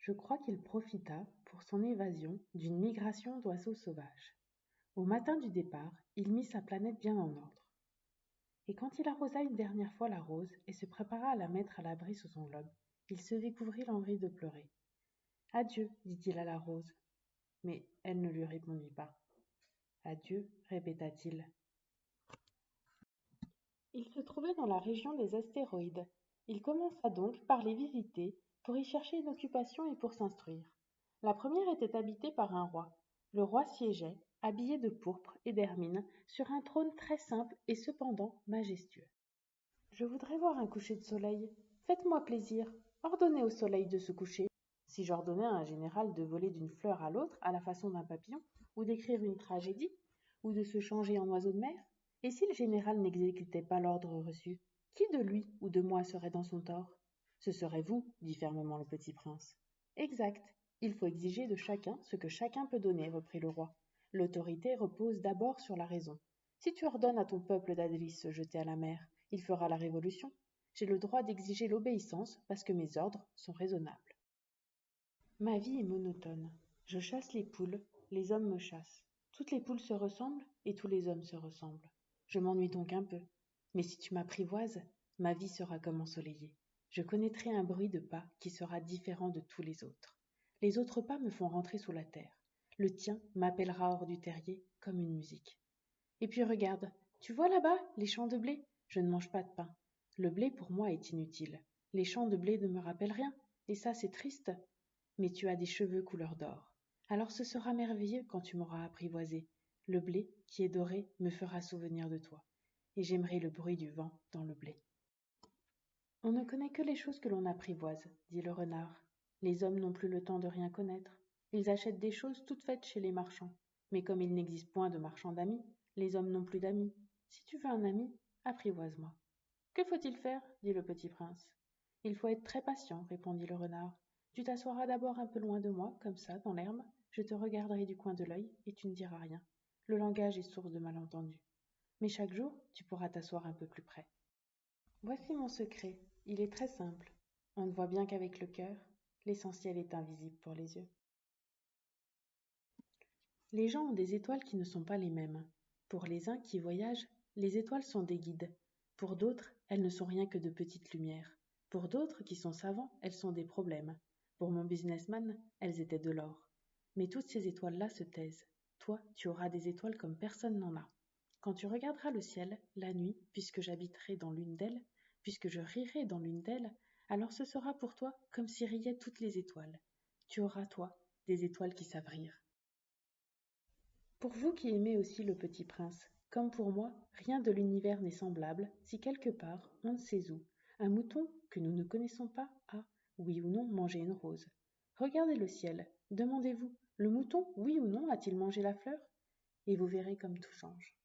Je crois qu'il profita, pour son évasion, d'une migration d'oiseaux sauvages. Au matin du départ, il mit sa planète bien en ordre. Et quand il arrosa une dernière fois la rose et se prépara à la mettre à l'abri sous son globe, il se découvrit l'envie de pleurer. Adieu, dit-il à la rose. Mais elle ne lui répondit pas. Adieu, répéta-t-il. Il se trouvait dans la région des astéroïdes. Il commença donc par les visiter, pour y chercher une occupation et pour s'instruire. La première était habitée par un roi. Le roi siégeait, habillé de pourpre et d'hermine, sur un trône très simple et cependant majestueux. Je voudrais voir un coucher de soleil. Faites-moi plaisir. Ordonnez au soleil de se coucher. Si j'ordonnais à un général de voler d'une fleur à l'autre à la façon d'un papillon, ou d'écrire une tragédie, ou de se changer en oiseau de mer, et si le général n'exécutait pas l'ordre reçu, qui de lui ou de moi serait dans son tort? Ce serait vous, dit fermement le petit prince. Exact. Il faut exiger de chacun ce que chacun peut donner, reprit le roi. L'autorité repose d'abord sur la raison. Si tu ordonnes à ton peuple d'aller se jeter à la mer, il fera la révolution. J'ai le droit d'exiger l'obéissance parce que mes ordres sont raisonnables. Ma vie est monotone. Je chasse les poules, les hommes me chassent. Toutes les poules se ressemblent et tous les hommes se ressemblent. Je m'ennuie donc un peu. Mais si tu m'apprivoises, ma vie sera comme ensoleillée. Je connaîtrai un bruit de pas qui sera différent de tous les autres. Les autres pas me font rentrer sous la terre. Le tien m'appellera hors du terrier comme une musique. Et puis regarde, tu vois là-bas les champs de blé? Je ne mange pas de pain. Le blé pour moi est inutile. Les champs de blé ne me rappellent rien, et ça c'est triste. Mais tu as des cheveux couleur d'or. Alors ce sera merveilleux quand tu m'auras apprivoisé. Le blé, qui est doré, me fera souvenir de toi. Et j'aimerai le bruit du vent dans le blé. On ne connaît que les choses que l'on apprivoise, dit le renard. Les hommes n'ont plus le temps de rien connaître. Ils achètent des choses toutes faites chez les marchands. Mais comme il n'existe point de marchands d'amis, les hommes n'ont plus d'amis. Si tu veux un ami, apprivoise-moi. Que faut-il faire? Dit le petit prince. Il faut être très patient, répondit le renard. Tu t'assoiras d'abord un peu loin de moi, comme ça, dans l'herbe. Je te regarderai du coin de l'œil et tu ne diras rien. Le langage est source de malentendus. Mais chaque jour, tu pourras t'asseoir un peu plus près. Voici mon secret. Il est très simple. On ne voit bien qu'avec le cœur. L'essentiel est invisible pour les yeux. Les gens ont des étoiles qui ne sont pas les mêmes. Pour les uns qui voyagent, les étoiles sont des guides. Pour d'autres, elles ne sont rien que de petites lumières. Pour d'autres qui sont savants, elles sont des problèmes. Pour mon businessman, elles étaient de l'or. Mais toutes ces étoiles-là se taisent. Toi, tu auras des étoiles comme personne n'en a. Quand tu regarderas le ciel, la nuit, puisque j'habiterai dans l'une d'elles, puisque je rirai dans l'une d'elles, alors ce sera pour toi comme si riaient toutes les étoiles. Tu auras, toi, des étoiles qui savent rire. Pour vous qui aimez aussi le petit prince, comme pour moi, rien de l'univers n'est semblable si quelque part, on ne sait où, un mouton que nous ne connaissons pas a, oui ou non, mangé une rose. Regardez le ciel, demandez-vous, le mouton, oui ou non, a-t-il mangé la fleur? Et vous verrez comme tout change.